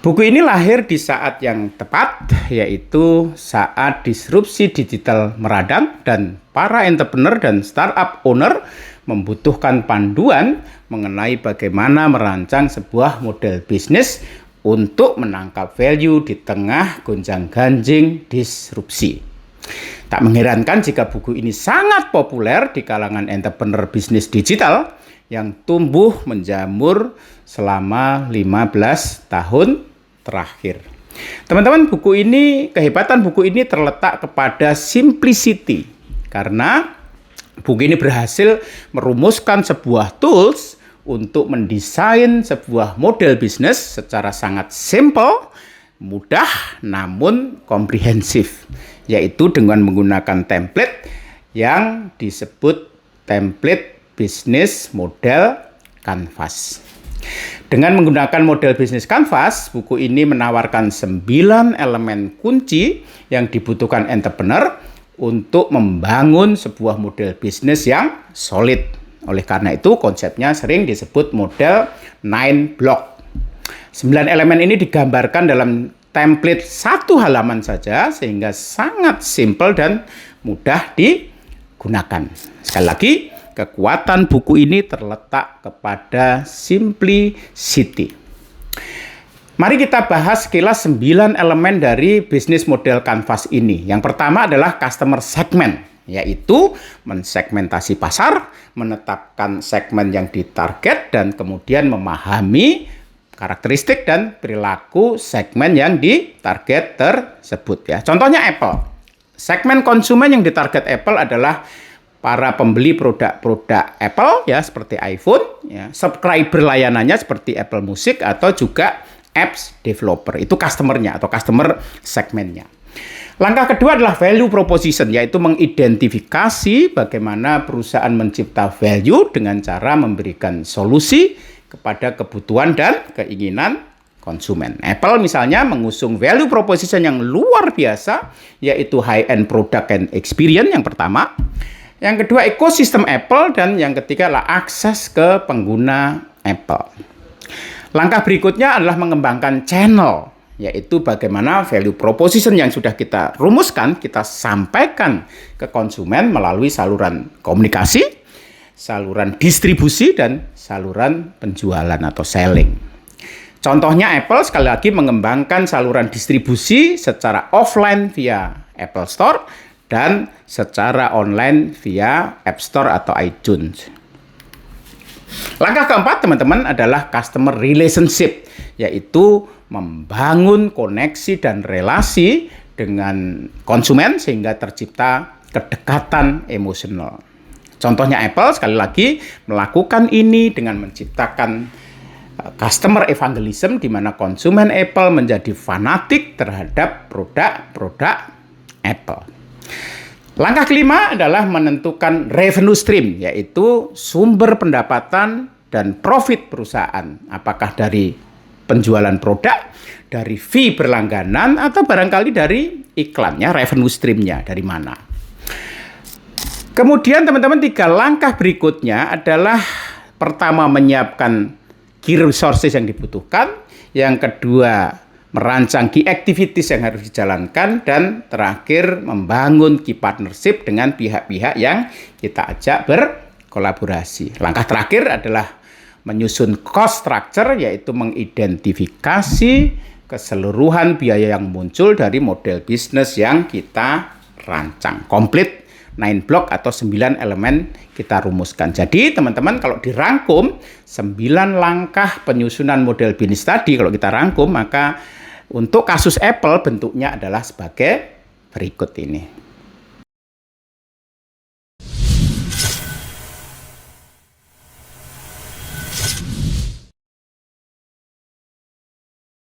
Buku ini lahir di saat yang tepat, yaitu saat disrupsi digital meradang dan para entrepreneur dan startup owner membutuhkan panduan mengenai bagaimana merancang sebuah model bisnis untuk menangkap value di tengah gonjang-ganjing disrupsi. Tak mengherankan jika buku ini sangat populer di kalangan entrepreneur bisnis digital yang tumbuh menjamur selama 15 tahun terakhir. Teman-teman, kehebatan buku ini terletak kepada simplicity, karena buku ini berhasil merumuskan sebuah tools untuk mendesain sebuah model bisnis secara sangat simple, mudah namun komprehensif, yaitu dengan menggunakan template yang disebut template bisnis model Canvas. Dengan menggunakan model bisnis Canvas, buku ini menawarkan 9 elemen kunci yang dibutuhkan entrepreneur untuk membangun sebuah model bisnis yang solid. Oleh karena itu, konsepnya sering disebut model 9 block. 9 elemen ini digambarkan dalam template 1 halaman saja, sehingga sangat simple dan mudah digunakan. Sekali lagi, kekuatan buku ini terletak kepada simplicity. Mari kita bahas sekilas 9 elemen dari bisnis model Canvas ini. Yang pertama adalah customer segment, yaitu mensegmentasi pasar, menetapkan segmen yang ditarget, dan kemudian memahami karakteristik dan perilaku segmen yang ditarget tersebut. Ya. Contohnya Apple. Segmen konsumen yang ditarget Apple adalah para pembeli produk-produk Apple, ya, seperti iPhone, ya, subscriber layanannya seperti Apple Music, atau juga apps developer. Itu customer-nya atau customer segmennya. Langkah kedua adalah value proposition, yaitu mengidentifikasi bagaimana perusahaan mencipta value dengan cara memberikan solusi kepada kebutuhan dan keinginan konsumen. Apple misalnya mengusung value proposition yang luar biasa, yaitu high-end product and experience yang pertama. Yang kedua, ekosistem Apple, dan yang ketiga adalah akses ke pengguna Apple. Langkah berikutnya adalah mengembangkan channel, yaitu bagaimana value proposition yang sudah kita rumuskan, kita sampaikan ke konsumen melalui saluran komunikasi, saluran distribusi, dan saluran penjualan atau selling. Contohnya Apple sekali lagi mengembangkan saluran distribusi secara offline via Apple Store, dan secara online via App Store atau iTunes. Langkah keempat, teman-teman, adalah customer relationship, yaitu membangun koneksi dan relasi dengan konsumen sehingga tercipta kedekatan emosional. Contohnya Apple sekali lagi melakukan ini dengan menciptakan customer evangelism, di mana konsumen Apple menjadi fanatik terhadap produk-produk Apple. Langkah kelima adalah menentukan revenue stream, yaitu sumber pendapatan dan profit perusahaan. Apakah dari penjualan produk, dari fee berlangganan, atau barangkali dari iklannya, revenue streamnya dari mana. Kemudian teman-teman, 3 langkah berikutnya adalah pertama menyiapkan key resources yang dibutuhkan, yang kedua merancang key activities yang harus dijalankan, dan terakhir membangun key partnership dengan pihak-pihak yang kita ajak berkolaborasi. Langkah terakhir adalah menyusun cost structure, yaitu mengidentifikasi keseluruhan biaya yang muncul dari model bisnis yang kita rancang. Complete 9 block atau 9 elemen kita rumuskan. Jadi teman-teman, kalau dirangkum 9 langkah penyusunan model bisnis tadi, kalau kita rangkum, maka untuk kasus Apple bentuknya adalah sebagai berikut ini.